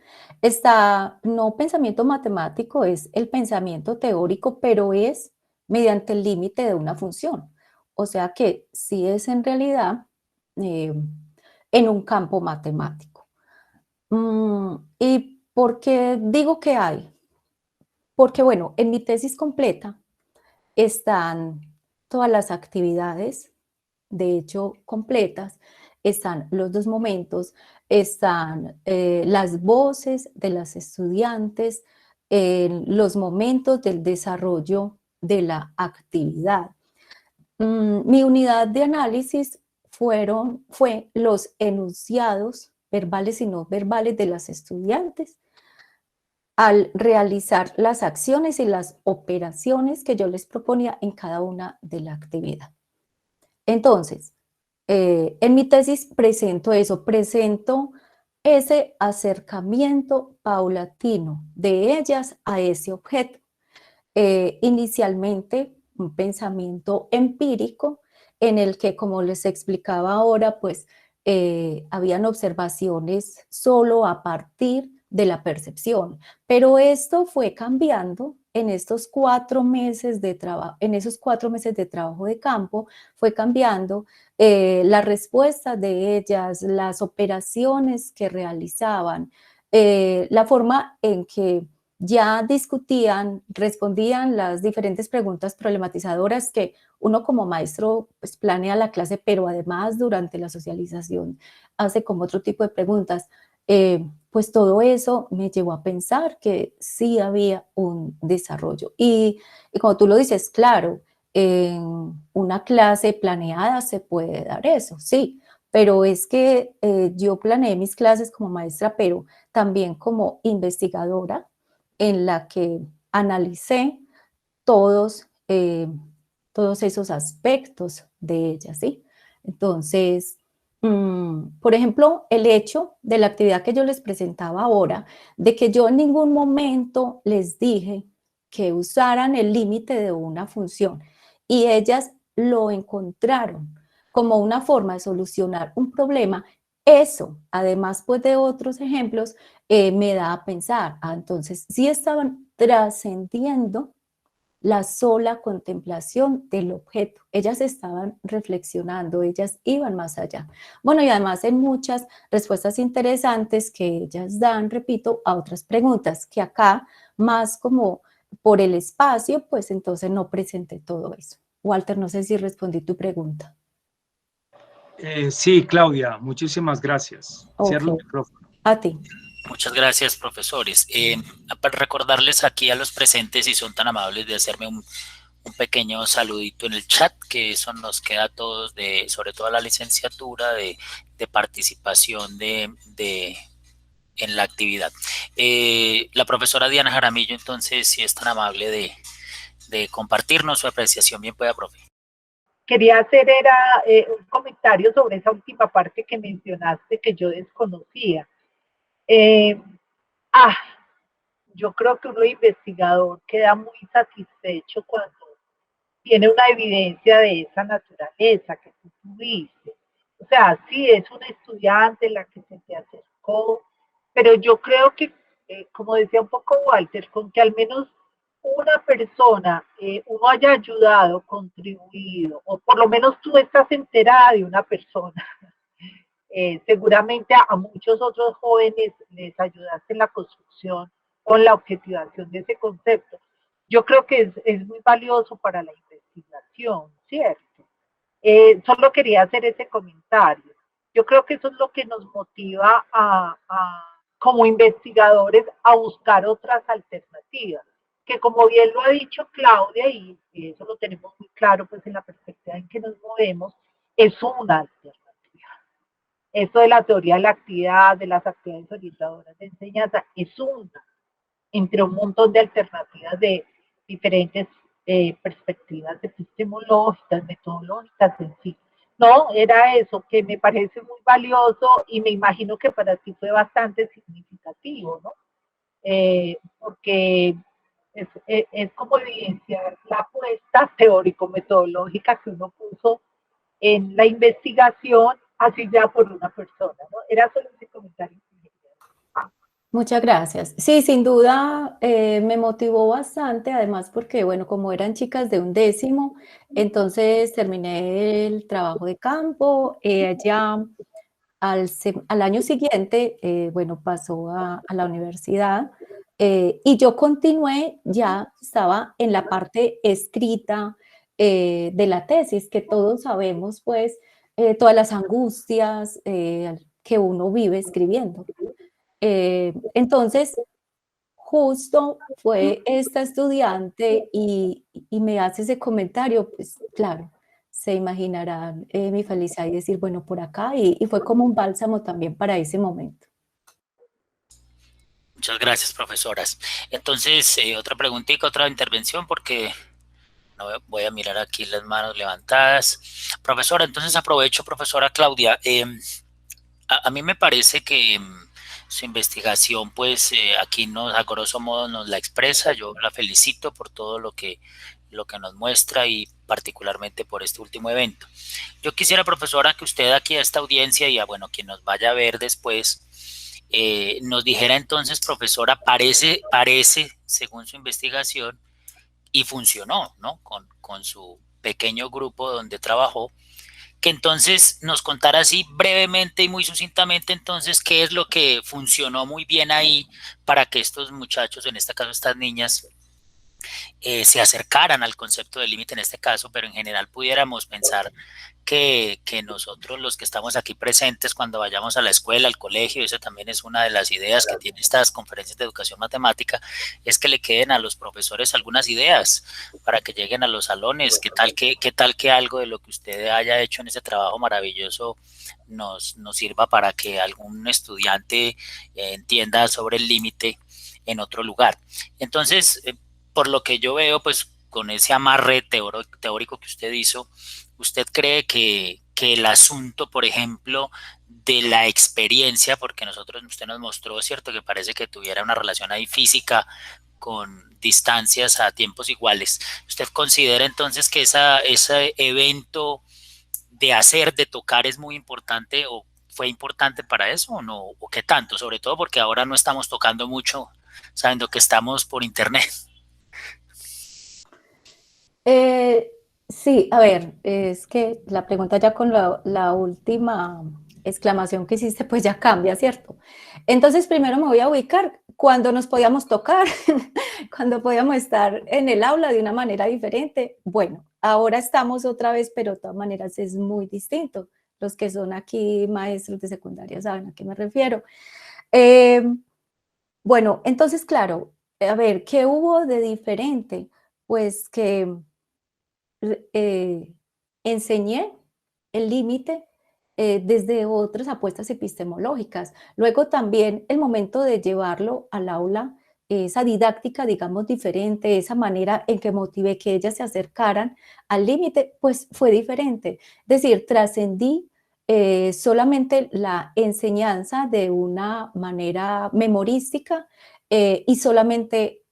No pensamiento matemático, es el pensamiento teórico, pero es mediante el límite de una función. O sea que sí es en realidad en un campo matemático. ¿Y por qué digo que hay? Porque, bueno, en mi tesis completa están todas las actividades, de hecho, completas, están los 2 momentos, están, las voces de las estudiantes, los momentos del desarrollo de la actividad. Mi unidad de análisis fue los enunciados verbales y no verbales de las estudiantes al realizar las acciones y las operaciones que yo les proponía en cada una de la actividad. Entonces, en mi tesis presento eso, presento ese acercamiento paulatino de ellas a ese objeto. Inicialmente, un pensamiento empírico en el que, como les explicaba ahora, pues habían observaciones solo a partir de la percepción, pero esto fue cambiando en estos 4 meses de trabajo, en esos 4 meses de trabajo de campo, fue cambiando la respuesta de ellas, las operaciones que realizaban, la forma en que ya discutían, respondían las diferentes preguntas problematizadoras que uno como maestro pues, planea la clase, pero además durante la socialización hace como otro tipo de preguntas. Pues todo eso me llevó a pensar que sí había un desarrollo. Y como tú lo dices, claro, en una clase planeada se puede dar eso, sí, pero es que yo planeé mis clases como maestra, pero también como investigadora, en la que analicé todos, todos esos aspectos de ella, ¿sí? Entonces, por ejemplo, el hecho de la actividad que yo les presentaba ahora, de que yo en ningún momento les dije que usaran el límite de una función y ellas lo encontraron como una forma de solucionar un problema, eso, además pues de otros ejemplos, me da a pensar, entonces sí estaban trascendiendo la sola contemplación del objeto. Ellas estaban reflexionando, ellas iban más allá. Bueno, y además hay muchas respuestas interesantes que ellas dan, repito, a otras preguntas, que acá, más como por el espacio, pues entonces no presenté todo eso. Walter, no sé si respondí tu pregunta. Sí, Claudia, muchísimas gracias. Cierra el Ok, micrófono. a ti. Muchas gracias, profesores. Para recordarles aquí a los presentes, si son tan amables de hacerme un pequeño saludito en el chat, que eso nos queda a todos, sobre todo a la licenciatura, de participación en la actividad. La profesora Diana Jaramillo, entonces, si es tan amable de compartirnos su apreciación, bien pueda, profe. Quería hacer un comentario sobre esa última parte que mencionaste que yo desconocía. Yo creo que uno investigador queda muy satisfecho cuando tiene una evidencia de esa naturaleza que tú tuviste. O sea, sí, es un estudiante la que se te acercó, pero yo creo que, como decía un poco Walter, con que al menos una persona, uno haya ayudado, contribuido, o por lo menos tú estás enterada de una persona, seguramente a muchos otros jóvenes les ayudaste en la construcción o en la objetivación de ese concepto. Yo creo que es muy valioso para la investigación, ¿cierto? Solo quería hacer ese comentario. Yo creo que eso es lo que nos motiva como investigadores a buscar otras alternativas, que como bien lo ha dicho Claudia, y eso lo tenemos muy claro pues en la perspectiva en que nos movemos, es una alternativa. Esto de la teoría de la actividad, de las actividades orientadoras de enseñanza, es una, entre un montón de alternativas de diferentes perspectivas epistemológicas, metodológicas en sí. No, era eso, que me parece muy valioso y me imagino que para ti fue bastante significativo, ¿no? Porque es como evidenciar la apuesta teórico-metodológica que uno puso en la investigación, así ya por una persona, ¿no? Era solo ese comentario. Muchas gracias. Sí, sin duda me motivó bastante, además porque, bueno, como eran chicas de 11º, entonces terminé el trabajo de campo, ya al año siguiente, bueno, pasó a la universidad, y yo continué, ya estaba en la parte escrita de la tesis, que todos sabemos, pues, todas las angustias que uno vive escribiendo. Entonces, justo fue esta estudiante y me hace ese comentario, pues claro, se imaginarán mi felicidad y decir, bueno, por acá, y fue como un bálsamo también para ese momento. Muchas gracias, profesoras. Entonces, otra preguntita, otra intervención, porque no voy a mirar aquí las manos levantadas. Profesora, entonces aprovecho, profesora Claudia. A mí me parece que su investigación, pues aquí a grosso modo nos la expresa. Yo la felicito por todo lo que nos muestra y particularmente por este último evento. Yo quisiera, profesora, que usted aquí a esta audiencia y a, bueno, quien nos vaya a ver después, nos dijera entonces, profesora, parece, según su investigación, y funcionó, ¿no? Con su pequeño grupo donde trabajó, que entonces nos contara así brevemente y muy sucintamente entonces qué es lo que funcionó muy bien ahí para que estos muchachos, en este caso estas niñas, se acercaran al concepto de límite en este caso, pero en general pudiéramos pensar que nosotros los que estamos aquí presentes cuando vayamos a la escuela, al colegio, eso también es una de las ideas que tienen estas conferencias de educación matemática, es que le queden a los profesores algunas ideas para que lleguen a los salones, qué tal que algo de lo que usted haya hecho en ese trabajo maravilloso nos sirva para que algún estudiante entienda sobre el límite en otro lugar. Entonces, por lo que yo veo, pues con ese amarre teórico que usted hizo, ¿usted cree que el asunto, por ejemplo, de la experiencia, porque usted nos mostró, cierto, que parece que tuviera una relación ahí física con distancias a tiempos iguales, ¿usted considera entonces que ese evento de tocar es muy importante o fue importante para eso o no? ¿O qué tanto? Sobre todo porque ahora no estamos tocando mucho, sabiendo que estamos por internet. Sí, a ver, es que la pregunta ya con la última exclamación que hiciste, pues ya cambia, ¿cierto? Entonces, primero me voy a ubicar cuando nos podíamos tocar, cuando podíamos estar en el aula de una manera diferente. Bueno, ahora estamos otra vez, pero de todas maneras es muy distinto. Los que son aquí maestros de secundaria saben a qué me refiero. Bueno, entonces, claro, a ver, ¿qué hubo de diferente? Pues que enseñé el límite desde otras apuestas epistemológicas. Luego también el momento de llevarlo al aula, esa didáctica, digamos, diferente, esa manera en que motivé que ellas se acercaran al límite, pues fue diferente. Es decir, trascendí solamente la enseñanza de una manera memorística y solamente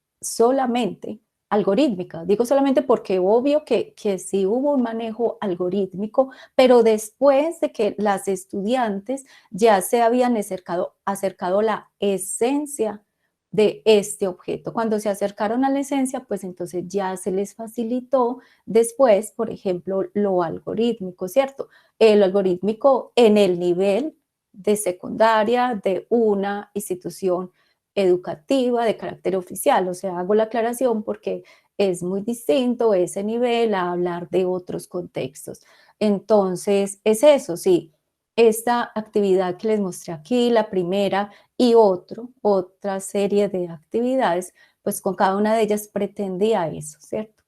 algorítmica. Digo solamente porque obvio que sí hubo un manejo algorítmico, pero después de que las estudiantes ya se habían acercado a la esencia de este objeto. Cuando se acercaron a la esencia, pues entonces ya se les facilitó después, por ejemplo, lo algorítmico, ¿cierto? Lo algorítmico en el nivel de secundaria de una institución educativa de carácter oficial, o sea, hago la aclaración porque es muy distinto ese nivel a hablar de otros contextos. Entonces, es eso, sí, esta actividad que les mostré aquí, la primera y otra serie de actividades, pues con cada una de ellas pretendía eso, ¿cierto?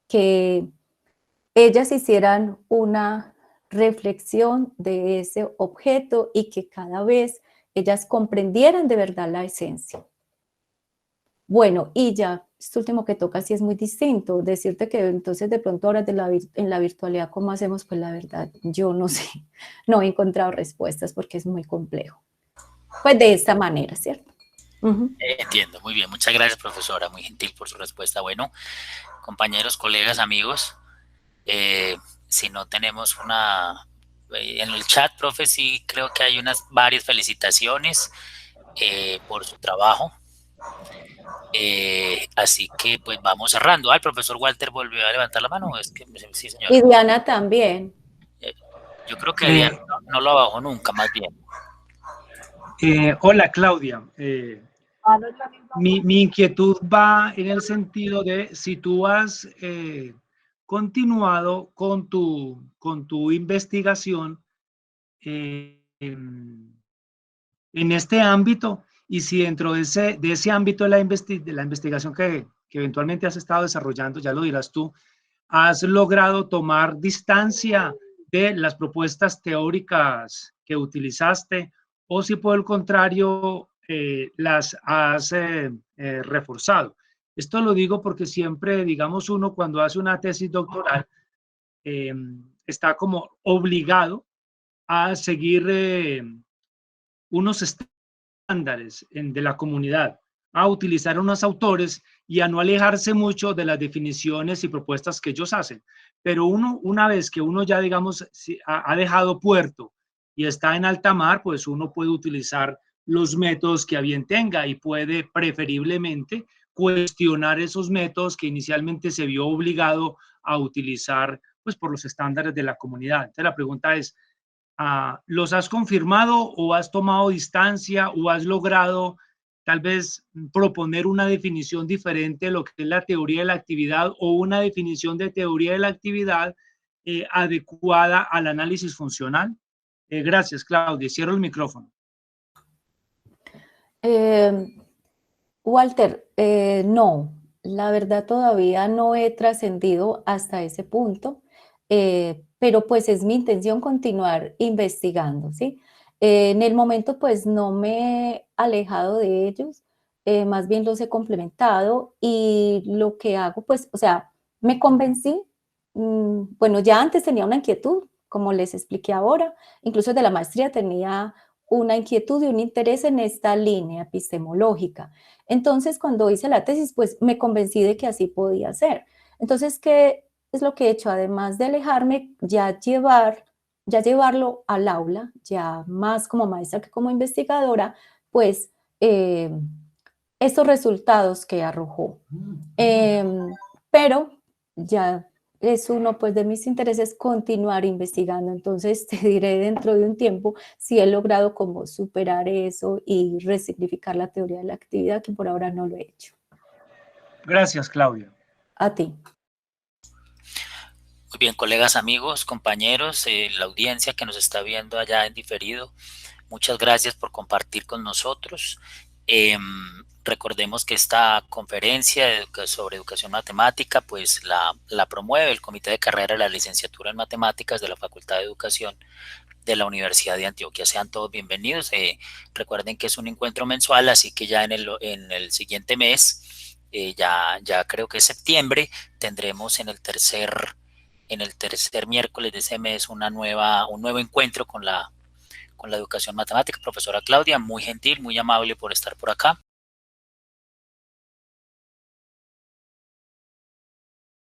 Que ellas hicieran una reflexión de ese objeto y que cada vez ellas comprendieran de verdad la esencia. Bueno, y ya, esto último que toca sí es muy distinto, decirte que entonces de pronto ahora en la virtualidad, ¿cómo hacemos? Pues la verdad, yo no sé, no he encontrado respuestas porque es muy complejo. Pues de esta manera, ¿cierto? Entiendo, muy bien, muchas gracias, profesora, muy gentil por su respuesta. Bueno, compañeros, colegas, amigos, si no tenemos en el chat, profe, sí creo que hay varias felicitaciones por su trabajo. Así que pues vamos cerrando. El profesor Walter volvió a levantar la mano. Es que sí, señor. Y Diana también. Yo creo que Diana no lo bajó nunca, más bien. Hola, Claudia. No es la misma Mi inquietud va en el sentido de si tú has continuado con tu investigación en este ámbito, y si dentro de ese ámbito de la investigación que eventualmente has estado desarrollando, ya lo dirás tú, has logrado tomar distancia de las propuestas teóricas que utilizaste, o si por el contrario las has reforzado. Esto lo digo porque siempre, digamos, uno cuando hace una tesis doctoral eh, está como obligado a seguir unos estándares de la comunidad, a utilizar unos autores y a no alejarse mucho de las definiciones y propuestas que ellos hacen. Pero una vez que uno ya, digamos, ha dejado puerto y está en alta mar, pues uno puede utilizar los métodos que a bien tenga y puede preferiblemente cuestionar esos métodos que inicialmente se vio obligado a utilizar, pues por los estándares de la comunidad. Entonces la pregunta es, ¿los has confirmado o has tomado distancia o has logrado tal vez proponer una definición diferente de lo que es la teoría de la actividad, o una definición de teoría de la actividad adecuada al análisis funcional? Gracias, Claudia. Cierro el micrófono. Walter, no, la verdad todavía no he trascendido hasta ese punto, pero pues es mi intención continuar investigando, ¿sí? En el momento pues no me he alejado de ellos, más bien los he complementado, y lo que hago pues, o sea, me convencí, bueno, ya antes tenía una inquietud, como les expliqué ahora, incluso de la maestría tenía una inquietud y un interés en esta línea epistemológica. Entonces, cuando hice la tesis, pues me convencí de que así podía ser. Entonces, ¿qué es lo que he hecho? Además de alejarme, ya llevarlo al aula, ya más como maestra que como investigadora, pues estos resultados que arrojó. Pero ya es uno pues de mis intereses continuar investigando, entonces te diré dentro de un tiempo si he logrado como superar eso y resignificar la teoría de la actividad, que por ahora no lo he hecho. Gracias, Claudia. A ti. Muy bien, colegas, amigos, compañeros, la audiencia que nos está viendo allá en diferido, muchas gracias por compartir con nosotros. Recordemos que esta conferencia sobre educación matemática pues la promueve el Comité de Carrera de la Licenciatura en Matemáticas de la Facultad de Educación de la Universidad de Antioquia. Sean todos bienvenidos. Recuerden que es un encuentro mensual, así que ya en el siguiente mes, ya creo que es septiembre, tendremos en el tercer miércoles de ese mes un nuevo encuentro con la educación matemática. Profesora Claudia, muy gentil, muy amable por estar por acá.